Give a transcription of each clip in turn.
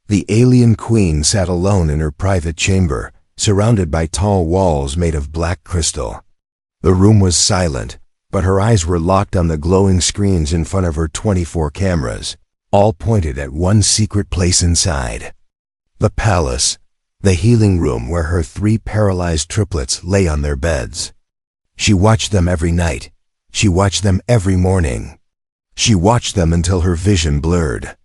The alien queen sat alone in her private chamber, surrounded by tall walls made of black crystal. The room was silent, but her eyes were locked on the glowing screens in front of her 24 cameras, all pointed at one secret place inside. The palace, the healing room where her 3 paralyzed triplets lay on their beds. She watched them every night. She watched them every morning. She watched them until her vision blurred.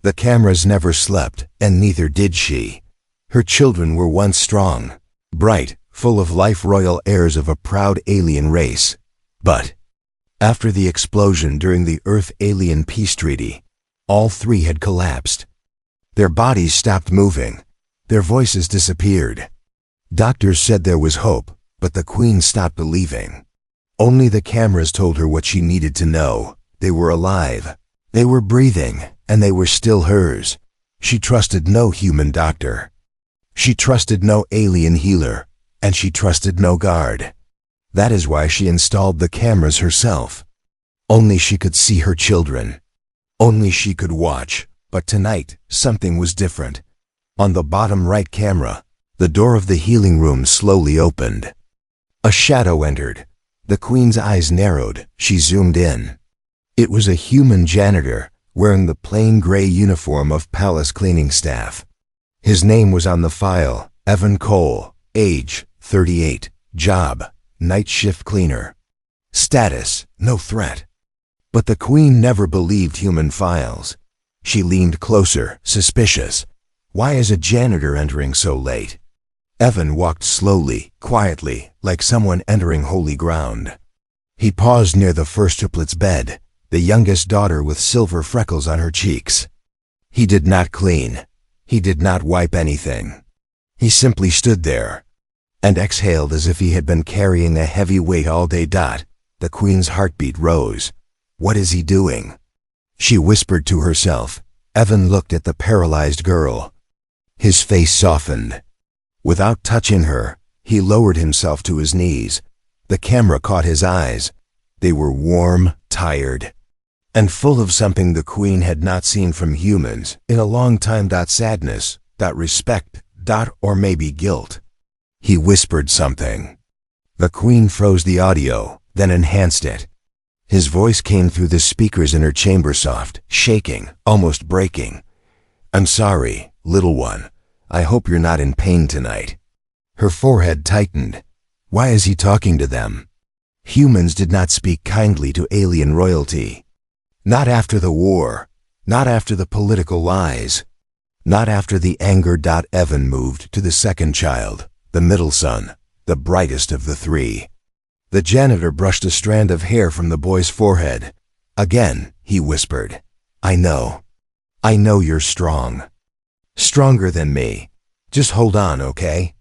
The cameras never slept, and neither did she. Her children were once strong, bright, full of life, royal heirs of a proud alien race. But after the explosion during the Earth-Alien Peace Treaty, all 3 had collapsed. Their bodies stopped moving. Their voices disappeared. Doctors said there was hope, but the Queen stopped believing. Only the cameras told her what she needed to know. They were alive. They were breathing, and they were still hers. She trusted no human doctor. She trusted no alien healer, and she trusted no guard. That is why she installed the cameras herself. Only she could see her children. Only she could watch. But tonight, something was different. On the bottom right camera, the door of the healing room slowly opened. A shadow entered. The Queen's eyes narrowed. She zoomed in. It was a human janitor, wearing the plain gray uniform of palace cleaning staff. His name was on the file: Evan Cole, age 38, job, night shift cleaner. Status: no threat. But the Queen never believed human files. She leaned closer, suspicious. Why is a janitor entering so late? Evan walked slowly, quietly, like someone entering holy ground. He paused near the first triplet's bed, the youngest daughter with silver freckles on her cheeks. He did not clean. He did not wipe anything. He simply stood there and exhaled as if he had been carrying a heavy weight all day. The Queen's heartbeat rose. What is he doing? She whispered to herself. Evan looked at the paralyzed girl. His face softened. Without touching her, he lowered himself to his knees. The camera caught his eyes. They were warm, tired, and full of something the Queen had not seen from humans in a long time. Sadness, respect, or maybe guilt. He whispered something. The Queen froze the audio, then enhanced it. His voice came through the speakers in her chamber, soft, shaking, almost breaking. I'm sorry, little one. I hope you're not in pain tonight. Her forehead tightened. Why is he talking to them? Humans did not speak kindly to alien royalty. Not after the war. Not after the political lies. Not after the anger. Evan moved to the second child, the middle son, the brightest of the 3. The janitor brushed a strand of hair from the boy's forehead. Again, he whispered, I know you're strong. Stronger than me. Just hold on, okay?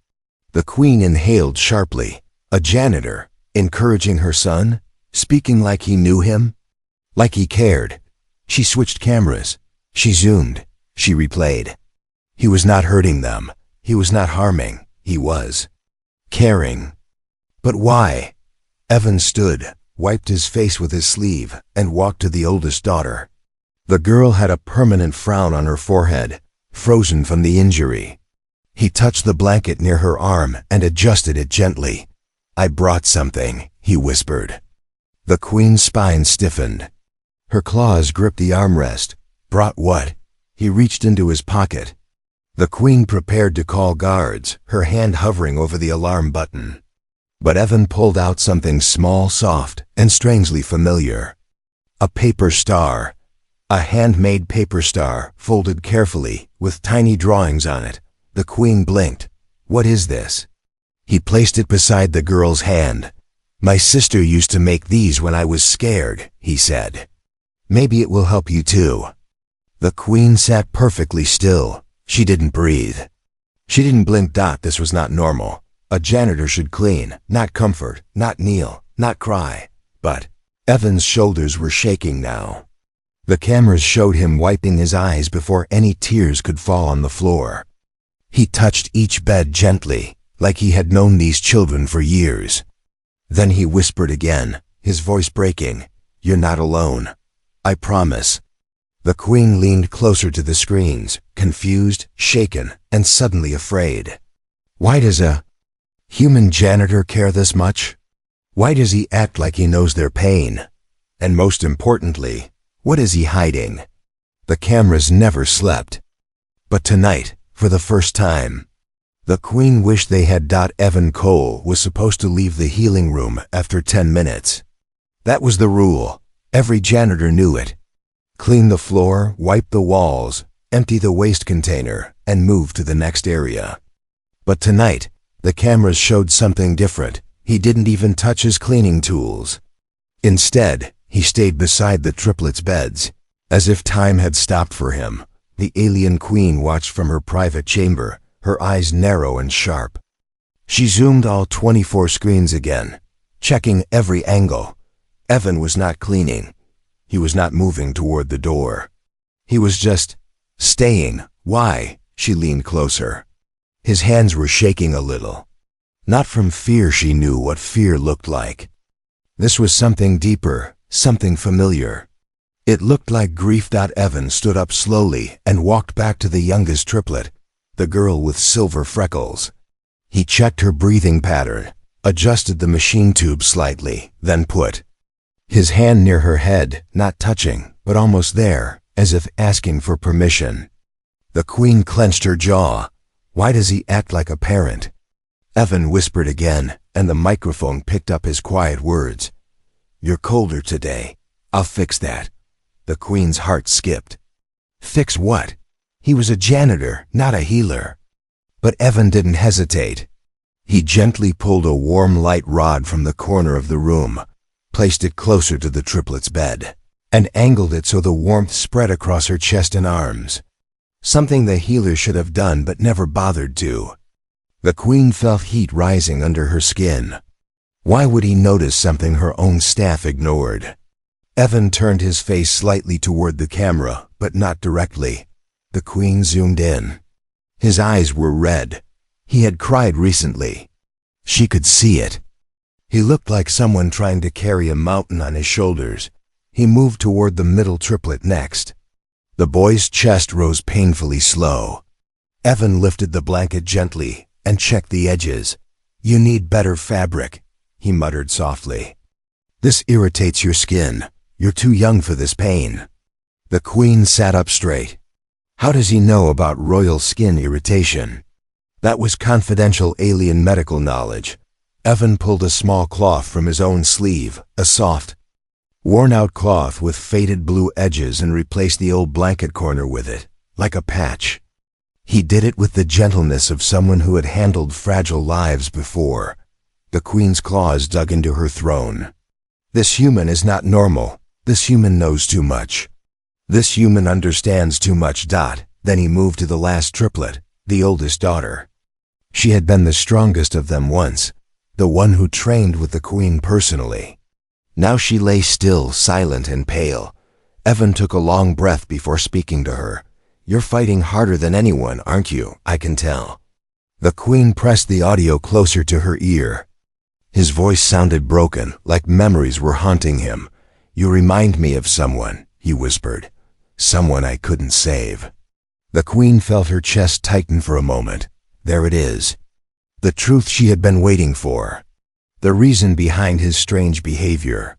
The Queen inhaled sharply. A janitor, encouraging her son, speaking like he knew him, like he cared. She switched cameras. She zoomed. She replayed. He was not hurting them. He was not harming. He was caring. But why? Evan stood, wiped his face with his sleeve, and walked to the oldest daughter. The girl had a permanent frown on her forehead, frozen from the injury. He touched the blanket near her arm and adjusted it gently. I brought something, he whispered. The Queen's spine stiffened. Her claws gripped the armrest. Brought what? He reached into his pocket. The Queen prepared to call guards, her hand hovering over the alarm button. But Evan pulled out something small, soft, and strangely familiar. A paper star. A handmade paper star, folded carefully, with tiny drawings on it. The Queen blinked. What is this? He placed it beside the girl's hand. My sister used to make these when I was scared, he said. Maybe it will help you too. The Queen sat perfectly still. She didn't breathe. She didn't blink. This was not normal. A janitor should clean, not comfort, not kneel, not cry. But Evan's shoulders were shaking now. The cameras showed him wiping his eyes before any tears could fall on the floor. He touched each bed gently, like he had known these children for years. Then he whispered again, his voice breaking, You're not alone. I promise. The queen leaned closer to the screens, confused, shaken, and suddenly afraid. Why does a human janitor care this much? Why does he act like he knows their pain? And most importantly, what is he hiding? The cameras never slept. But tonight, for the first time, the queen wished they had. Evan Cole was supposed to leave the healing room after 10 minutes. That was the rule. Every janitor knew it. Clean the floor, wipe the walls, empty the waste container, and move to the next area. But tonight, the cameras showed something different. He didn't even touch his cleaning tools. Instead, he stayed beside the triplets' beds, as if time had stopped for him. The alien queen watched from her private chamber, her eyes narrow and sharp. She zoomed all 24 screens again, checking every angle. Evan was not cleaning. He was not moving toward the door. He was just staying. Why? She leaned closer. His hands were shaking a little. Not from fear. She knew what fear looked like. This was something deeper, something familiar. It looked like grief. Evan stood up slowly and walked back to the youngest triplet, the girl with silver freckles. He checked her breathing pattern, adjusted the machine tube slightly, then put his hand near her head, not touching, but almost there, as if asking for permission. The queen clenched her jaw. Why does he act like a parent? Evan whispered again, and the microphone picked up his quiet words. You're colder today. I'll fix that. The queen's heart skipped. Fix what? He was a janitor, not a healer. But Evan didn't hesitate. He gently pulled a warm light rod from the corner of the room, placed it closer to the triplet's bed, and angled it so the warmth spread across her chest and arms. Something the healer should have done but never bothered to. The queen felt heat rising under her skin. Why would he notice something her own staff ignored? Evan turned his face slightly toward the camera, but not directly. The queen zoomed in. His eyes were red. He had cried recently. She could see it. He looked like someone trying to carry a mountain on his shoulders. He moved toward the middle triplet next. The boy's chest rose painfully slow. Evan lifted the blanket gently and checked the edges. You need better fabric, he muttered softly. This irritates your skin. You're too young for this pain. The queen sat up straight. How does he know about royal skin irritation? That was confidential alien medical knowledge. Evan pulled a small cloth from his own sleeve, a soft, worn-out cloth with faded blue edges, and replaced the old blanket corner with it, like a patch. He did it with the gentleness of someone who had handled fragile lives before. The queen's claws dug into her throne. This human is not normal. This human knows too much. This human understands too much. Then he moved to the last triplet, the oldest daughter. She had been the strongest of them once, the one who trained with the queen personally. Now she lay still, silent and pale. Evan took a long breath before speaking to her. You're fighting harder than anyone, aren't you? I can tell. The queen pressed the audio closer to her ear. His voice sounded broken, like memories were haunting him. You remind me of someone, he whispered. Someone I couldn't save. The queen felt her chest tighten for a moment. There it is. The truth she had been waiting for. The reason behind his strange behavior.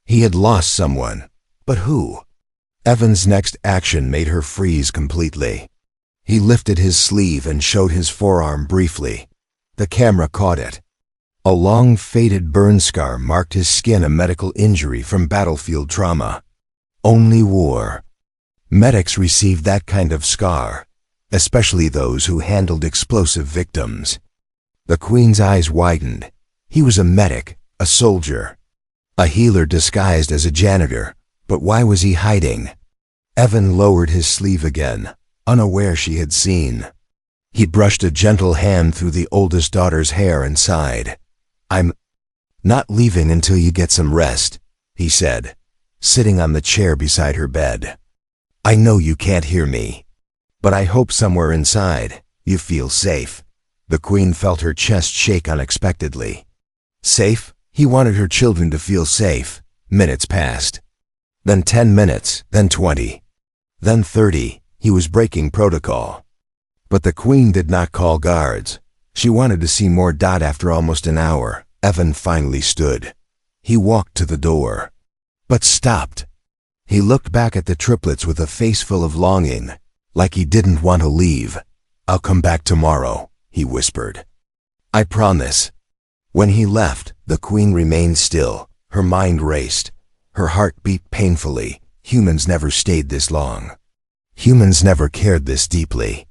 He had lost someone. But who? Evan's next action made her freeze completely. He lifted his sleeve and showed his forearm briefly. The camera caught it. A long, faded burn scar marked his skin, a medical injury from battlefield trauma. Only war. Medics received that kind of scar, especially those who handled explosive victims. The queen's eyes widened. He was a medic, a soldier, a healer disguised as a janitor, but why was he hiding? Evan lowered his sleeve again, unaware she had seen. He brushed a gentle hand through the oldest daughter's hair and sighed. I'm not leaving until you get some rest, he said, sitting on the chair beside her bed. I know you can't hear me, but I hope somewhere inside you feel safe. The queen felt her chest shake unexpectedly. Safe? He wanted her children to feel safe. Minutes passed. Then 10 minutes, then 20. Then 30, he was breaking protocol. But the Queen did not call guards. She wanted to see more. After almost an hour, Evan finally stood. He walked to the door, but stopped. He looked back at the triplets with a face full of longing, like he didn't want to leave. "I'll come back tomorrow," he whispered. "I promise." When he left, the Queen remained still. Her mind raced. Her heart beat painfully. Humans never stayed this long. Humans never cared this deeply.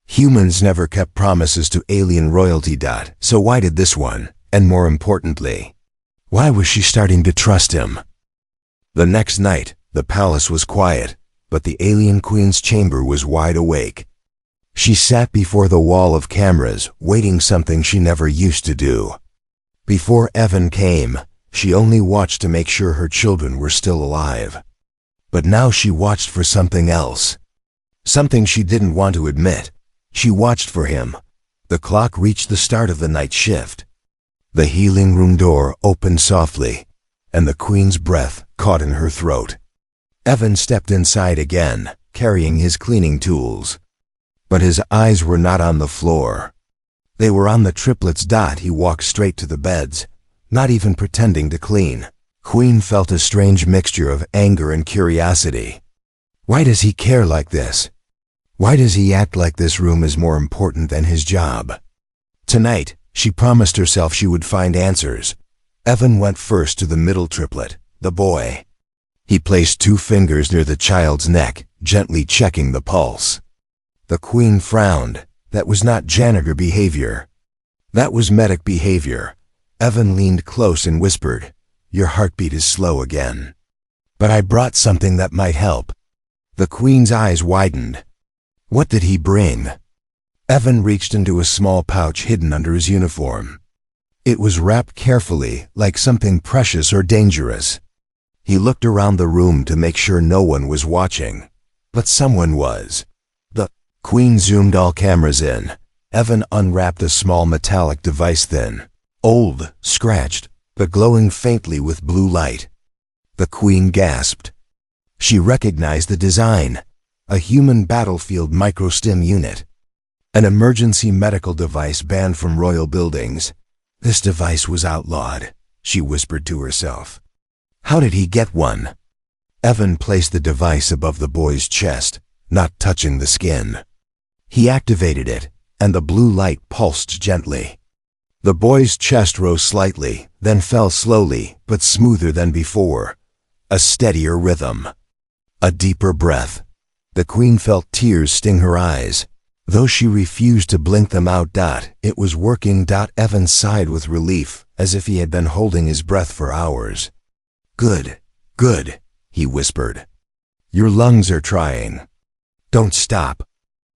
Humans never kept promises to alien royalty. So why did this one? And more importantly, why was she starting to trust him? The next night, the palace was quiet, but the alien queen's chamber was wide awake. She sat before the wall of cameras, waiting, something she never used to do. Before Evan came, she only watched to make sure her children were still alive. But now she watched for something else. Something she didn't want to admit. She watched for him. The clock reached the start of the night shift. The healing room door opened softly, and the Queen's breath caught in her throat. Evan stepped inside again, carrying his cleaning tools. But his eyes were not on the floor. They were on the triplets. He walked straight to the beds, not even pretending to clean. Queen felt a strange mixture of anger and curiosity. Why does he care like this? Why does he act like this room is more important than his job? Tonight, she promised herself she would find answers. Evan went first to the middle triplet, the boy. He placed 2 fingers near the child's neck, gently checking the pulse. The Queen frowned. That was not janitor behavior. That was medic behavior. Evan leaned close and whispered, "Your heartbeat is slow again. But I brought something that might help." The Queen's eyes widened. What did he bring? Evan reached into a small pouch hidden under his uniform. It was wrapped carefully, like something precious or dangerous. He looked around the room to make sure no one was watching. But someone was. The Queen zoomed all cameras in. Evan unwrapped a small metallic device, thin, old, scratched, but glowing faintly with blue light. The Queen gasped. She recognized the design. A human battlefield microstim unit. An emergency medical device banned from royal buildings. This device was outlawed, she whispered to herself. How did he get one? Evan placed the device above the boy's chest, not touching the skin. He activated it, and the blue light pulsed gently. The boy's chest rose slightly, then fell slowly, but smoother than before. A steadier rhythm. A deeper breath. The Queen felt tears sting her eyes. Though she refused to blink them out. It was working. Evan sighed with relief, as if he had been holding his breath for hours. Good, good, he whispered. Your lungs are trying. Don't stop.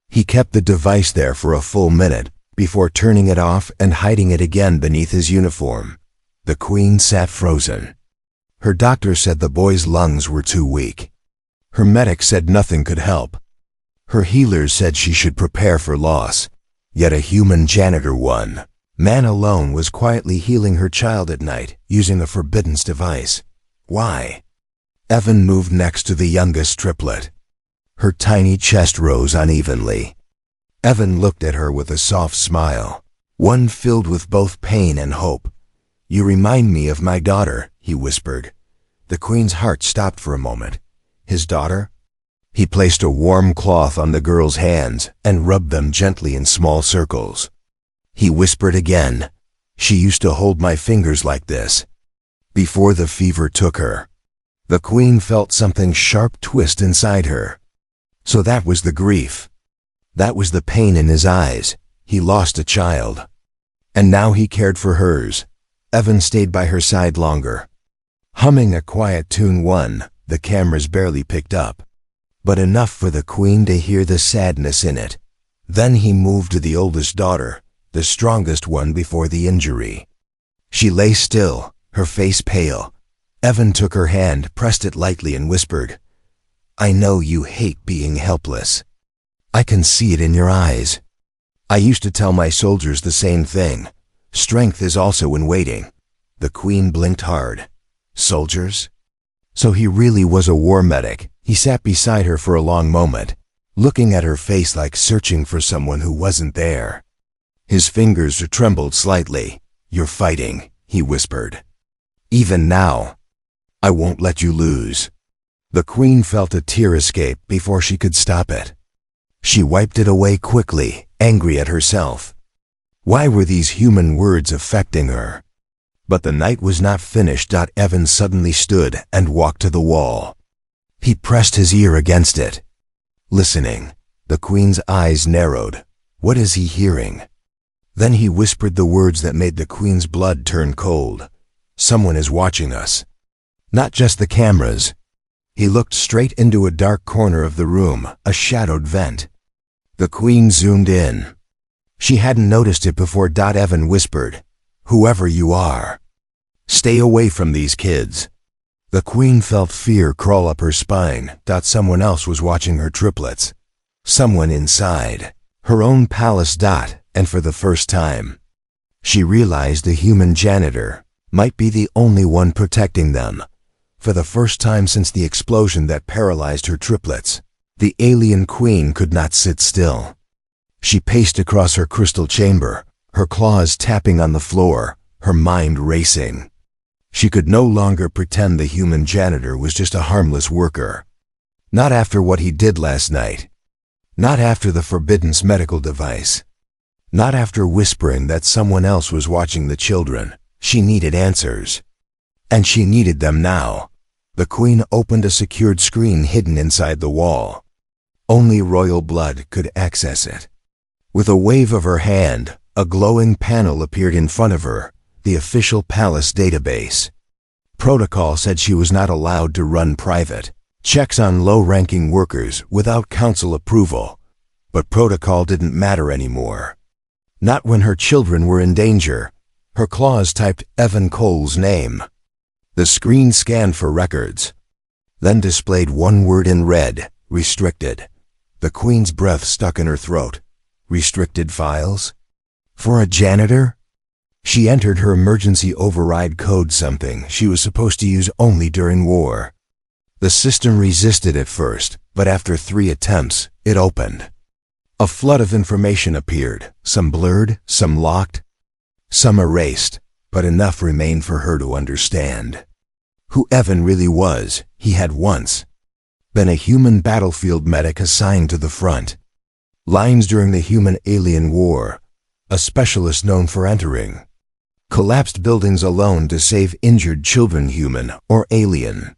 He kept the device there for a full minute, before turning it off and hiding it again beneath his uniform. The Queen sat frozen. Her doctor said the boy's lungs were too weak. Her medic said nothing could help. Her healers said she should prepare for loss. Yet a human janitor, one man alone, was quietly healing her child at night, using a forbidden device. Why? Evan moved next to the youngest triplet. Her tiny chest rose unevenly. Evan looked at her with a soft smile, one filled with both pain and hope. You remind me of my daughter, he whispered. The Queen's heart stopped for a moment. His daughter? He placed a warm cloth on the girl's hands and rubbed them gently in small circles. He whispered again, she used to hold my fingers like this, before the fever took her. The Queen felt something sharp twist inside her. So that was the grief. That was the pain in his eyes. He lost a child. And now he cared for hers. Evan stayed by her side longer. Humming a quiet tune, the cameras barely picked up, but enough for the Queen to hear the sadness in it. Then he moved to the oldest daughter, the strongest one before the injury. She lay still, her face pale. Evan took her hand, pressed it lightly, and whispered, I know you hate being helpless. I can see it in your eyes. I used to tell my soldiers the same thing. Strength is also in waiting. The Queen blinked hard. Soldiers? So he really was a war medic. He sat beside her for a long moment, looking at her face like searching for someone who wasn't there. His fingers trembled slightly. "You're fighting," he whispered. "Even now. I won't let you lose." The Queen felt a tear escape before she could stop it. She wiped it away quickly, angry at herself. Why were these human words affecting her? But the night was not finished. Evan suddenly stood and walked to the wall. He pressed his ear against it, listening. The Queen's eyes narrowed. What is he hearing? Then he whispered the words that made the Queen's blood turn cold. "Someone is watching us. Not just the cameras." He looked straight into a dark corner of the room, a shadowed vent. The Queen zoomed in. She hadn't noticed it before. Evan whispered, "Whoever you are, stay away from these kids." The Queen felt fear crawl up her spine. Someone else was watching her triplets. Someone inside her own palace. And for the first time, she realized the human janitor might be the only one protecting them. For the first time since the explosion that paralyzed her triplets, the alien Queen could not sit still. She paced across her crystal chamber, her claws tapping on the floor, her mind racing. She could no longer pretend the human janitor was just a harmless worker. Not after what he did last night. Not after the forbidden medical device. Not after whispering that someone else was watching the children. She needed answers. And she needed them now. The Queen opened a secured screen hidden inside the wall. Only royal blood could access it. With a wave of her hand, a glowing panel appeared in front of her, the official palace database. Protocol said she was not allowed to run private checks on low-ranking workers without council approval. But protocol didn't matter anymore. Not when her children were in danger. Her claws typed Evan Cole's name. The screen scanned for records, then displayed one word in red: restricted. The Queen's breath stuck in her throat. Restricted files? For a janitor? She entered her emergency override code, something she was supposed to use only during war. The system resisted at first, but after 3 attempts, it opened. A flood of information appeared, some blurred, some locked, some erased, but enough remained for her to understand. Who Evan really was. He had once been a human battlefield medic assigned to the front lines during the Human-Alien War, a specialist known for entering collapsed buildings alone to save injured children, human or alien.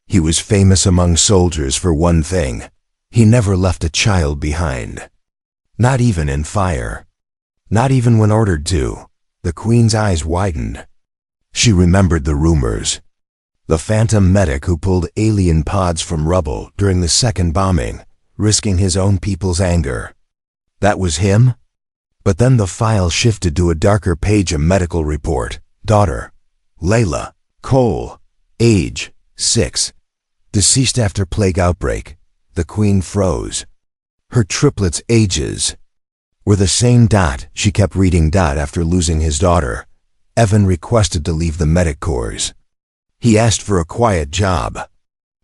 He was famous among soldiers for one thing: he never left a child behind. Not even in fire. Not even when ordered to. The Queen's eyes widened. She remembered the rumors. The phantom medic who pulled alien pods from rubble during the second bombing, risking his own people's anger. That was him? But then the file shifted to a darker page, a medical report. Daughter, Layla Cole, age 6, deceased after plague outbreak. The Queen froze. Her triplets' ages were the same. She kept reading. After losing his daughter, Evan requested to leave the medic corps. He asked for a quiet job.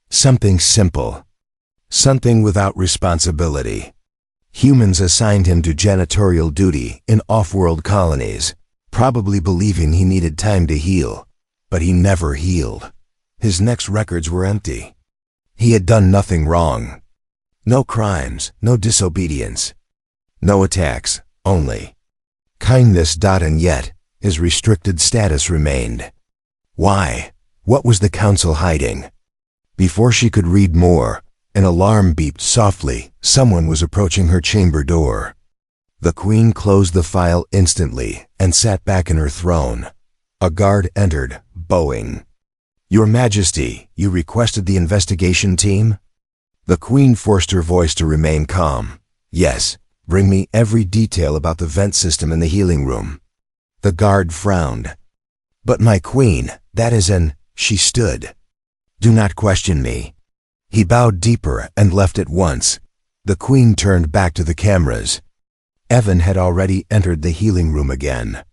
Something simple. Something without responsibility. Humans assigned him to janitorial duty in off-world colonies, probably believing he needed time to heal. But he never healed. His next records were empty. He had done nothing wrong. No crimes, no disobedience, no attacks, only kindness. And yet, his restricted status remained. Why? What was the council hiding? Before she could read more, an alarm beeped softly. Someone was approaching her chamber door. The Queen closed the file instantly and sat back in her throne. A guard entered, bowing. "Your Majesty, you requested the investigation team?" The Queen forced her voice to remain calm. "Yes, bring me every detail about the vent system in the healing room." The guard frowned. "But my Queen, that is an..." She stood. "Do not question me." He bowed deeper and left at once. The Queen turned back to the cameras. Evan had already entered the healing room again.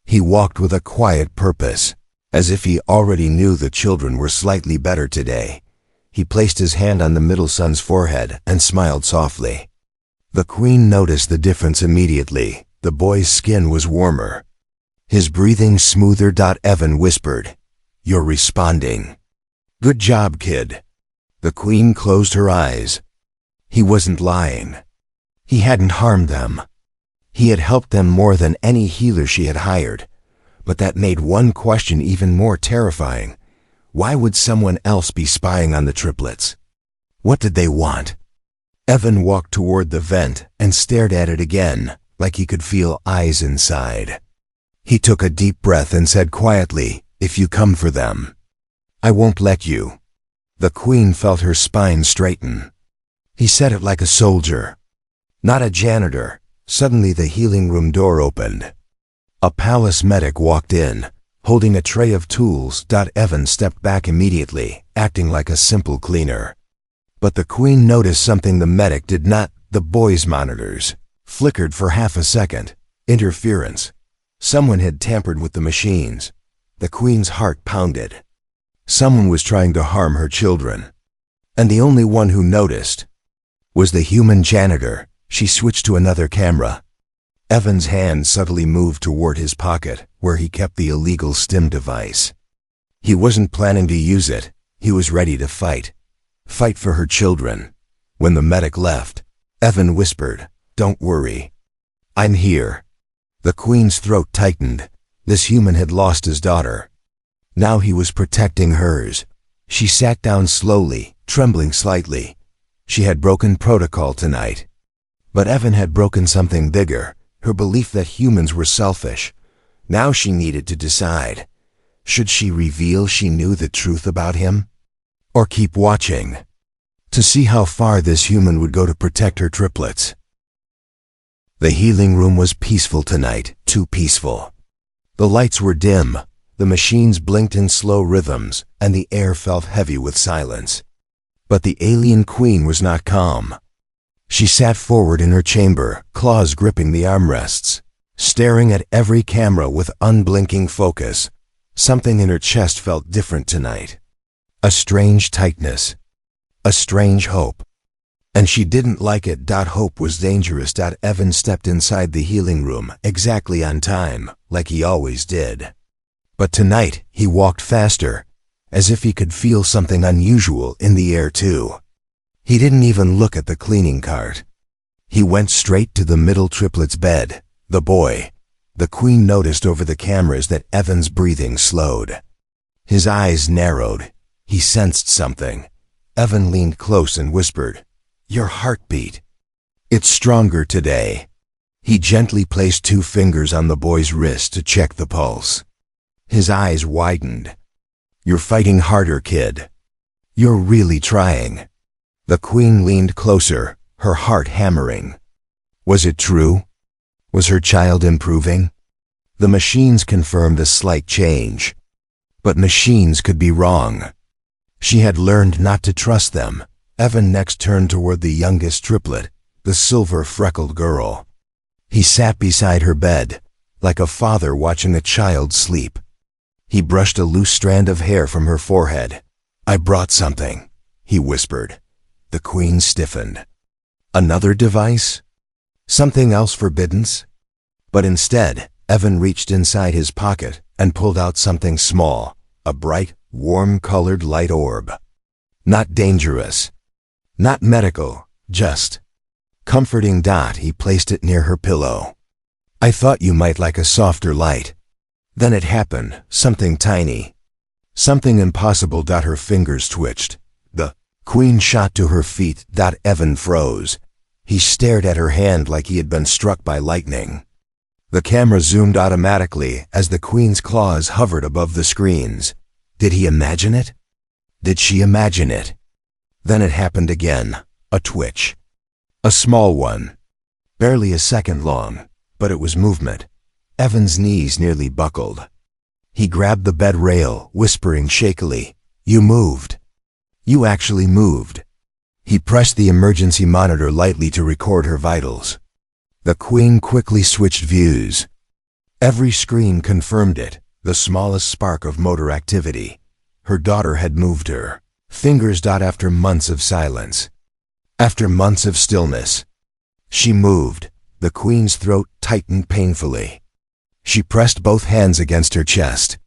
He walked with a quiet purpose, as if he already knew the children were slightly better today. He placed his hand on the middle son's forehead and smiled softly. The Queen noticed the difference immediately. The boy's skin was warmer. His breathing smoother. Evan whispered, "You're responding. Good job, kid." The Queen closed her eyes. He wasn't lying. He hadn't harmed them. He had helped them more than any healer she had hired. But that made one question even more terrifying. Why would someone else be spying on the triplets? What did they want? Evan walked toward the vent and stared at it again, like he could feel eyes inside. He took a deep breath and said quietly, "If you come for them, I won't let you." The Queen felt her spine straighten. He said it like a soldier, not a janitor. Suddenly the healing room door opened. A palace medic walked in, holding a tray of tools. Evan stepped back immediately, acting like a simple cleaner. But the Queen noticed something the medic did not. The boy's monitors flickered for half a second. Interference. Someone had tampered with the machines. The Queen's heart pounded. Someone was trying to harm her children. And the only one who noticed was the human janitor. She switched to another camera. Evan's hand subtly moved toward his pocket, where he kept the illegal stim device. He wasn't planning to use it. He was ready to fight. Fight for her children. When the medic left, Evan whispered, "Don't worry. I'm here." The Queen's throat tightened. This human had lost his daughter. Now he was protecting hers. She sat down slowly, trembling slightly. She had broken protocol tonight. But Evan had broken something bigger. Her belief that humans were selfish. Now she needed to decide. Should she reveal she knew the truth about him? Or keep watching to see how far this human would go to protect her triplets? The healing room was peaceful tonight, too peaceful. The lights were dim, the machines blinked in slow rhythms, and the air felt heavy with silence. But the alien Queen was not calm. She sat forward in her chamber, claws gripping the armrests, staring at every camera with unblinking focus. Something in her chest felt different tonight. A strange tightness. A strange hope. And she didn't like it. Hope was dangerous. Evan stepped inside the healing room, exactly on time, like he always did. But tonight, he walked faster, as if he could feel something unusual in the air too. He didn't even look at the cleaning cart. He went straight to the middle triplet's bed, the boy. The Queen noticed over the cameras that Evan's breathing slowed. His eyes narrowed. He sensed something. Evan leaned close and whispered, "Your heartbeat. It's stronger today." He gently placed 2 fingers on the boy's wrist to check the pulse. His eyes widened. "You're fighting harder, kid. You're really trying." The Queen leaned closer, her heart hammering. Was it true? Was her child improving? The machines confirmed a slight change. But machines could be wrong. She had learned not to trust them. Evan next turned toward the youngest triplet, the silver-freckled girl. He sat beside her bed, like a father watching a child sleep. He brushed a loose strand of hair from her forehead. "I brought something," he whispered. The Queen stiffened. Another device? Something else forbidden? But instead, Evan reached inside his pocket and pulled out something small, a bright, warm-colored light orb. Not dangerous. Not medical, just comforting. He placed it near her pillow. "I thought you might like a softer light." Then it happened, something tiny. Something impossible. Her fingers twitched. The Queen shot to her feet. Evan froze. He stared at her hand like he had been struck by lightning. The camera zoomed automatically as the Queen's claws hovered above the screens. Did he imagine it? Did she imagine it? Then it happened again, a twitch. A small one. Barely a second long, but it was movement. Evan's knees nearly buckled. He grabbed the bed rail, whispering shakily, "You moved. You actually moved." He pressed the emergency monitor lightly to record her vitals. The Queen quickly switched views. Every screen confirmed it, the smallest spark of motor activity. Her daughter had moved her. Fingers. After months of silence. After months of stillness. She moved. The queen's throat tightened painfully. She pressed both hands against her chest.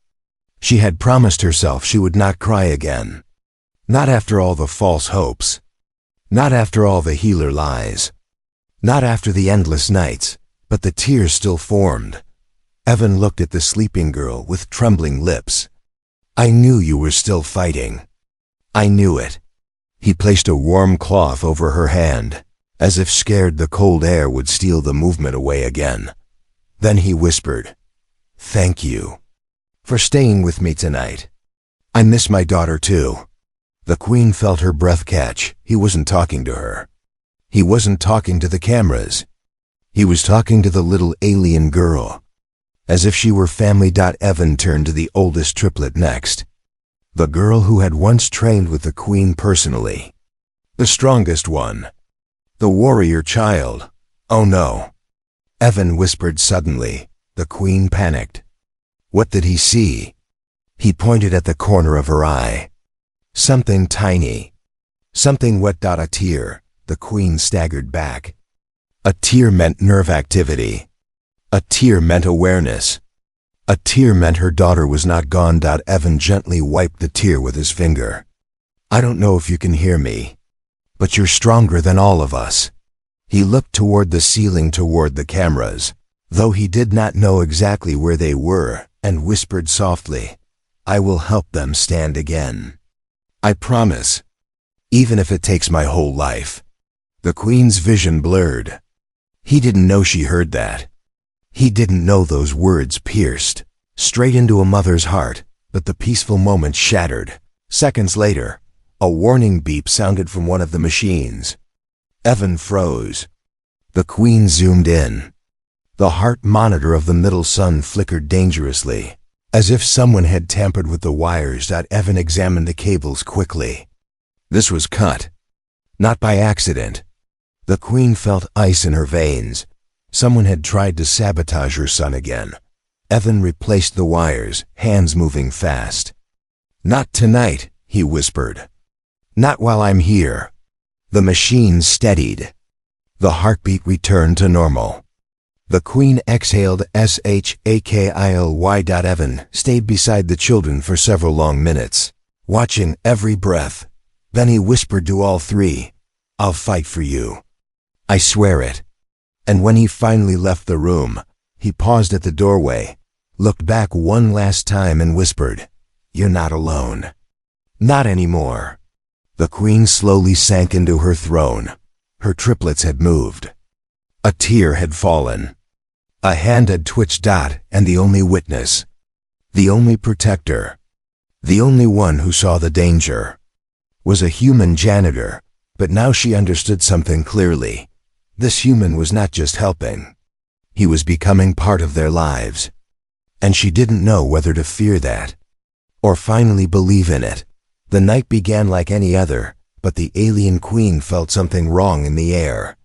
She had promised herself she would not cry again. Not after all the false hopes. Not after all the healer lies. Not after the endless nights, but the tears still formed. Evan looked at the sleeping girl with trembling lips. I knew you were still fighting. I knew it. He placed a warm cloth over her hand, as if scared the cold air would steal the movement away again. Then he whispered, "Thank you for staying with me tonight. I miss my daughter too." The queen felt her breath catch. He wasn't talking to her. He wasn't talking to the cameras. He was talking to the little alien girl. As if she were family. Evan turned to the oldest triplet next. The girl who had once trained with the queen personally. The strongest one. The warrior child. Oh no. Evan whispered suddenly. The queen panicked. What did he see? He pointed at the corner of her eye. Something tiny. Something wet. A tear. The queen staggered back. A tear meant nerve activity. A tear meant awareness. A tear meant her daughter was not gone. Evan gently wiped the tear with his finger. I don't know if you can hear me, but you're stronger than all of us. He looked toward the ceiling, toward the cameras, though he did not know exactly where they were, and whispered softly, I will help them stand again. I promise, even if it takes my whole life. The queen's vision blurred. He didn't know she heard that. He didn't know those words pierced straight into a mother's heart, but the peaceful moment shattered. Seconds later, a warning beep sounded from one of the machines. Evan froze. The queen zoomed in. The heart monitor of the middle son flickered dangerously, as if someone had tampered with the wires. Evan examined the cables quickly. This was cut. Not by accident. The queen felt ice in her veins. Someone had tried to sabotage her son again. Evan replaced the wires, hands moving fast. Not tonight, he whispered. Not while I'm here. The machine steadied. The heartbeat returned to normal. The queen exhaled shakily. Evan stayed beside the children for several long minutes, watching every breath. Then he whispered to all three, I'll fight for you. I swear it. And when he finally left the room, he paused at the doorway, looked back one last time and whispered, You're not alone. Not anymore. The queen slowly sank into her throne. Her triplets had moved. A tear had fallen. A hand had twitched. And the only witness, the only protector, the only one who saw the danger, was a human janitor. But now she understood something clearly. This human was not just helping. He was becoming part of their lives. And she didn't know whether to fear that, or finally believe in it. The night began like any other, but the alien queen felt something wrong in the air.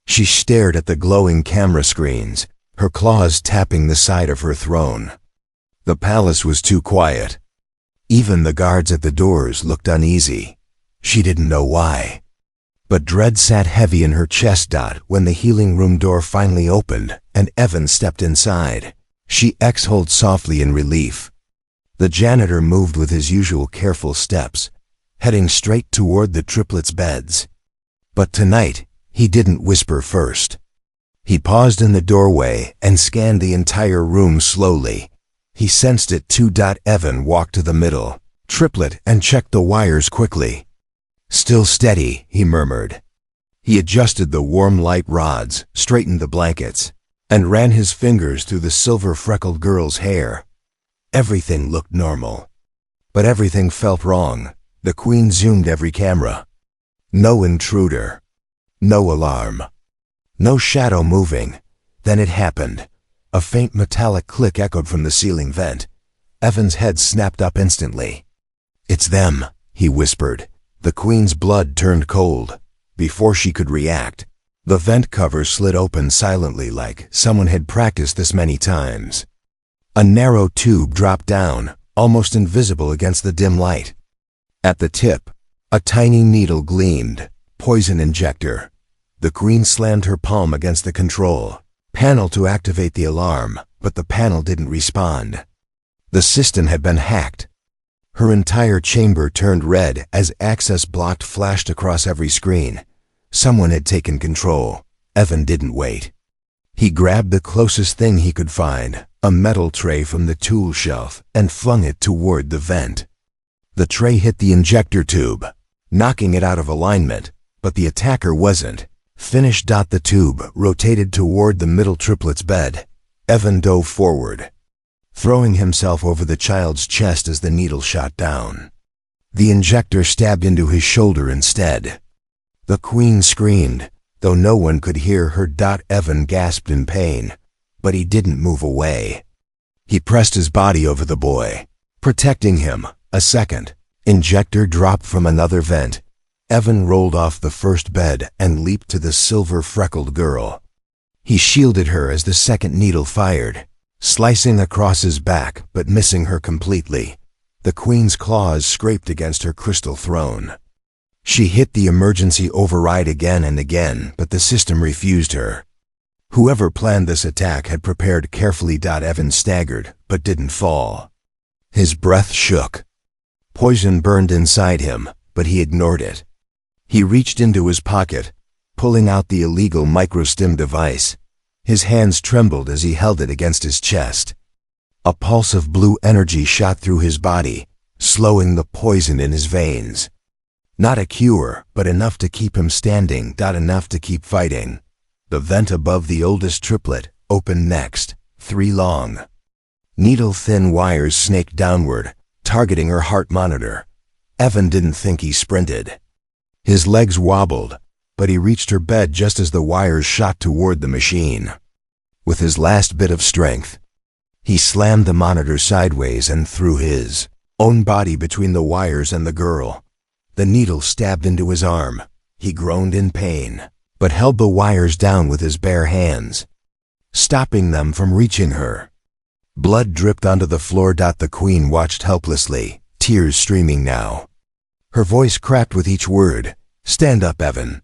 She stared at the glowing camera screens, her claws tapping the side of her throne. The palace was too quiet. Even the guards at the doors looked uneasy. She didn't know why. But dread sat heavy in her chest. When the healing room door finally opened and Evan stepped inside, she exhaled softly in relief. The janitor moved with his usual careful steps, heading straight toward the triplets' beds. But tonight, he didn't whisper first. He paused in the doorway and scanned the entire room slowly. He sensed it too. Evan walked to the middle triplet and checked the wires quickly. Still steady, he murmured. He adjusted the warm light rods, straightened the blankets, and ran his fingers through the silver-freckled girl's hair. Everything looked normal. But everything felt wrong. The queen zoomed every camera. No intruder. No alarm. No shadow moving. Then it happened. A faint metallic click echoed from the ceiling vent. Evan's head snapped up instantly. It's them, he whispered. The queen's blood turned cold. Before she could react, the vent cover slid open silently like someone had practiced this many times. A narrow tube dropped down, almost invisible against the dim light. At the tip, A tiny needle gleamed. Poison injector. The queen slammed her palm against the control panel to activate the alarm, but the panel didn't respond. The system had been hacked. Her entire chamber turned red as access blocked flashed across every screen. Someone had taken control. Evan didn't wait. He grabbed the closest thing he could find, a metal tray from the tool shelf, and flung it toward the vent. The tray hit the injector tube, knocking it out of alignment, but the attacker wasn't. Finished. The tube rotated toward the middle triplet's bed. Evan dove forward, throwing himself over the child's chest as the needle shot down. The injector stabbed into his shoulder instead. The queen screamed, though no one could hear her. Evan gasped in pain, but he didn't move away. He pressed his body over the boy, protecting him. A second injector dropped from another vent. Evan rolled off the first bed and leaped to the silver-freckled girl. He shielded her as the second needle fired, slicing across his back but missing her completely. The queen's claws scraped against her crystal throne. She hit the emergency override again and again, but the system refused her. Whoever planned this attack had prepared carefully. Evan staggered, but didn't fall. His breath shook. Poison burned inside him, but he ignored it. He reached into his pocket, pulling out the illegal microstim device. His hands trembled as he held it against his chest. A pulse of blue energy shot through his body, slowing the poison in his veins. Not a cure, but enough to keep him standing. Enough to keep fighting. The vent above the oldest triplet opened next, 3 long, needle-thin wires snaked downward, targeting her heart monitor. Evan didn't think he sprinted. His legs wobbled, but he reached her bed just as the wires shot toward the machine. With his last bit of strength, he slammed the monitor sideways and threw his own body between the wires and the girl. The needle stabbed into his arm. He groaned in pain, but held the wires down with his bare hands, stopping them from reaching her. Blood dripped onto the floor. The queen watched helplessly, tears streaming now. Her voice cracked with each word. "Stand up, Evan.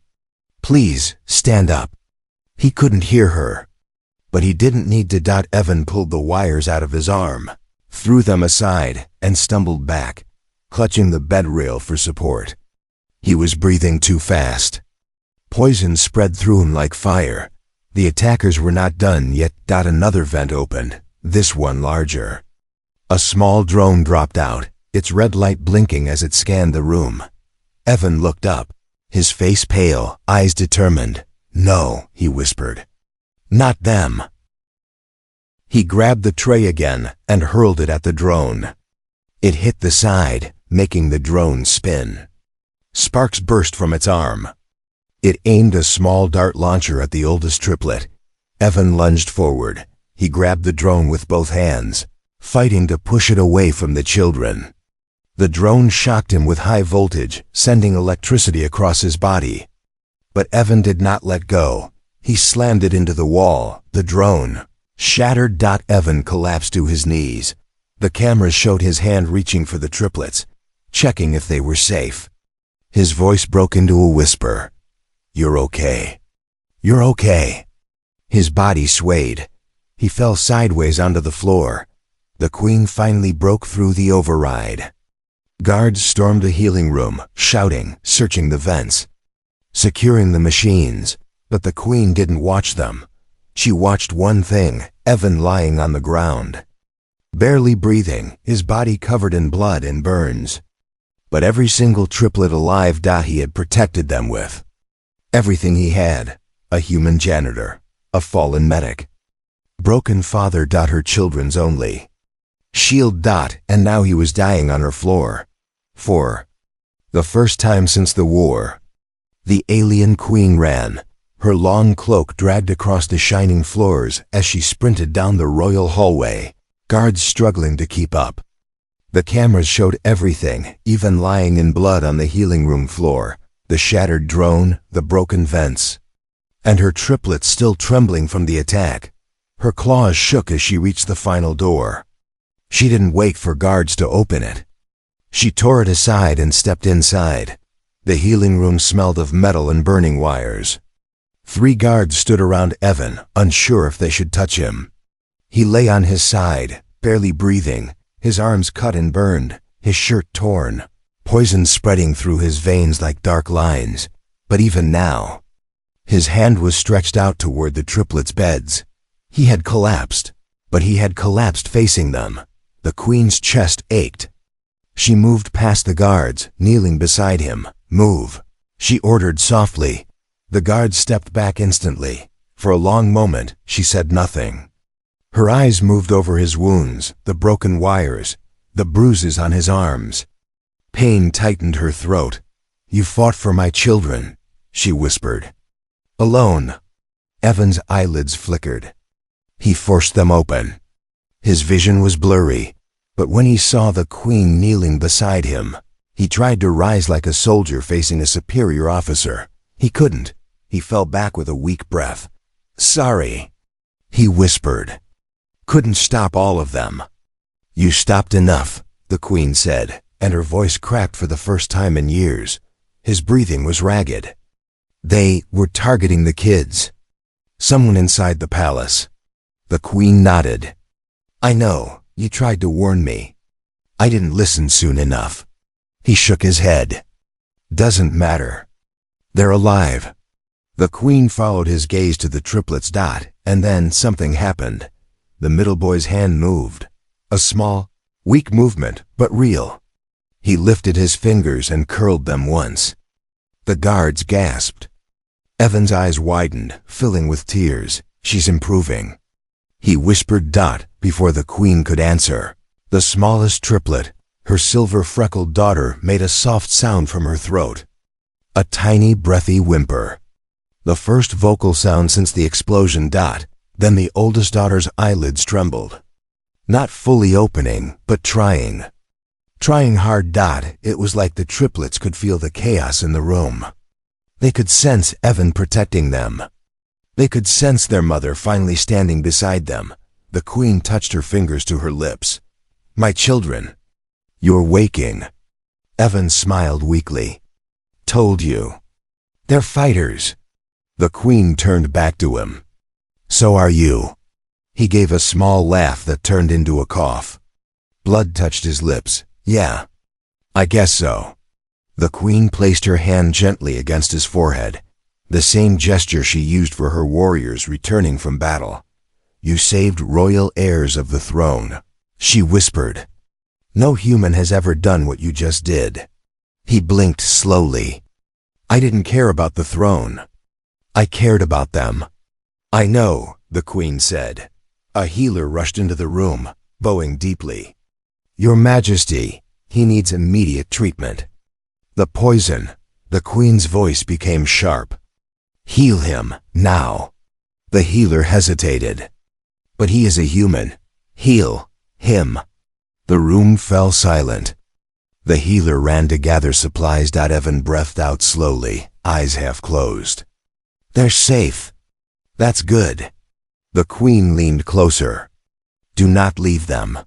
Please, stand up." He couldn't hear her, but he didn't need to. Evan pulled the wires out of his arm, threw them aside, and stumbled back, clutching the bed rail for support. He was breathing too fast. Poison spread through him like fire. The attackers were not done yet. Another vent opened, this one larger. A small drone dropped out, its red light blinking as it scanned the room. Evan looked up, his face pale, eyes determined. "No," he whispered. "Not them." He grabbed the tray again and hurled it at the drone. It hit the side, making the drone spin. Sparks burst from its arm. It aimed a small dart launcher at the oldest triplet. Evan lunged forward. He grabbed the drone with both hands, fighting to push it away from the children. The drone shocked him with high voltage, sending electricity across his body. But Evan did not let go. He slammed it into the wall. The drone shattered. Evan collapsed to his knees. The cameras showed his hand reaching for the triplets, checking if they were safe. His voice broke into a whisper. "You're okay. You're okay." His body swayed. He fell sideways onto the floor. The queen finally broke through the override. Guards stormed the healing room, shouting, searching the vents, securing the machines, but the queen didn't watch them. She watched one thing, Evan lying on the ground, barely breathing, his body covered in blood and burns. But every single triplet alive he had protected them with everything he had: a human janitor, a fallen medic, broken father. Her children's only shield. And now he was dying on her floor. For the first time since the war, the alien queen ran, her long cloak dragged across the shining floors as she sprinted down the royal hallway, guards struggling to keep up. The cameras showed everything, even lying in blood on the healing room floor, the shattered drone, the broken vents, and her triplets still trembling from the attack. Her claws shook as she reached the final door. She didn't wait for guards to open it. She tore it aside and stepped inside. The healing room smelled of metal and burning wires. 3 guards stood around Evan, unsure if they should touch him. He lay on his side, barely breathing, his arms cut and burned, his shirt torn, poison spreading through his veins like dark lines. But even now, his hand was stretched out toward the triplets' beds. He had collapsed, but he had collapsed facing them. The Queen's chest ached. She moved past the guards, kneeling beside him. "Move," she ordered softly. The guards stepped back instantly. For a long moment, she said nothing. Her eyes moved over his wounds, the broken wires, the bruises on his arms. Pain tightened her throat. "You fought for my children," she whispered. "Alone." Evan's eyelids flickered. He forced them open. His vision was blurry, but when he saw the Queen kneeling beside him, he tried to rise like a soldier facing a superior officer. He couldn't. He fell back with a weak breath. "Sorry," he whispered. "Couldn't stop all of them." "You stopped enough," the Queen said, and her voice cracked for the first time in years. His breathing was ragged. "They were targeting the kids. Someone inside the palace." The Queen nodded. "I know, you tried to warn me. I didn't listen soon enough." He shook his head. "Doesn't matter. They're alive." The Queen followed his gaze to the triplets' dot, and then something happened. The middle boy's hand moved. A small, weak movement, but real. He lifted his fingers and curled them once. The guards gasped. Evan's eyes widened, filling with tears. "She's improving." He whispered Dot before the Queen could answer. The smallest triplet, her silver-freckled daughter, made a soft sound from her throat. A tiny, breathy whimper. The first vocal sound since the explosion. Dot. Then the oldest daughter's eyelids trembled. Not fully opening, but trying. Trying hard. Dot. It was like the triplets could feel the chaos in the room. They could sense Evan protecting them. They could sense their mother finally standing beside them. The Queen touched her fingers to her lips. "My children. You're waking." Evan smiled weakly. "Told you. They're fighters." The Queen turned back to him. "So are you." He gave a small laugh that turned into a cough. Blood touched his lips. "Yeah, I guess so." The Queen placed her hand gently against his forehead, the same gesture she used for her warriors returning from battle. "You saved royal heirs of the throne," she whispered. "No human has ever done what you just did." He blinked slowly. "I didn't care about the throne. I cared about them." "I know," the Queen said. A healer rushed into the room, bowing deeply. "Your Majesty, he needs immediate treatment." "The poison," the Queen's voice became sharp. "Heal him, now." The healer hesitated. "But he is a human. Heal him." The room fell silent. The healer ran to gather supplies. Evan breathed out slowly, eyes half closed. "They're safe." "That's good." The Queen leaned closer. "Do not leave them.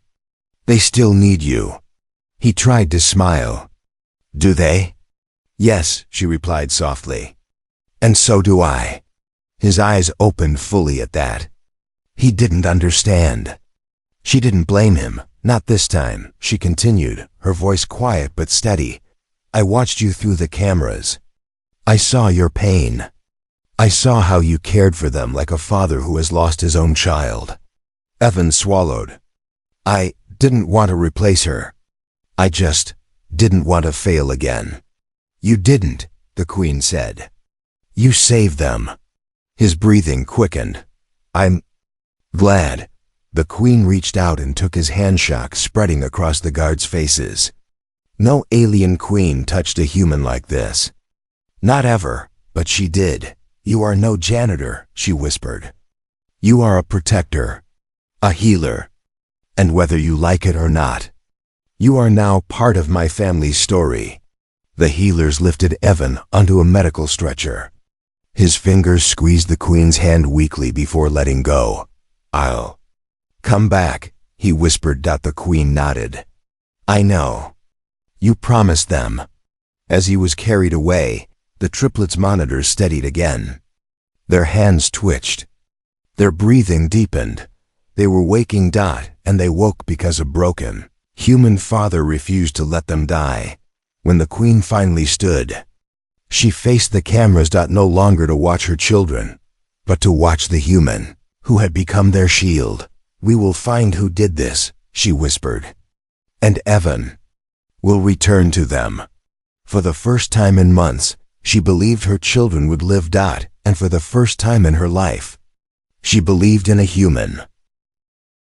They still need you." He tried to smile. "Do they?" "Yes," she replied softly. "And so do I." His eyes opened fully at that. He didn't understand. She didn't blame him, not this time, she continued, her voice quiet but steady. "I watched you through the cameras. I saw your pain. I saw how you cared for them like a father who has lost his own child." Evan swallowed. "I didn't want to replace her. I just didn't want to fail again." "You didn't," the Queen said. "You saved them." His breathing quickened. "I'm glad." The Queen reached out and took his handshock, spreading across the guards' faces. No alien queen touched a human like this. Not ever, but she did. "You are no janitor," she whispered. "You are a protector, a healer, and whether you like it or not, you are now part of my family's story." The healers lifted Evan onto a medical stretcher. His fingers squeezed the Queen's hand weakly before letting go. "I'll come back," he whispered. The Queen nodded. "I know. You promised them." As he was carried away, the triplets' monitors steadied again. Their hands twitched. Their breathing deepened. They were waking Dot, and they woke because of Broken. Human father refused to let them die. When the queen finally stood, she faced the cameras. No longer to watch her children, but to watch the human who had become their shield. "We will find who did this," she whispered. "And Evan will return to them." For the first time in months, she believed her children would live. And for the first time in her life, she believed in a human.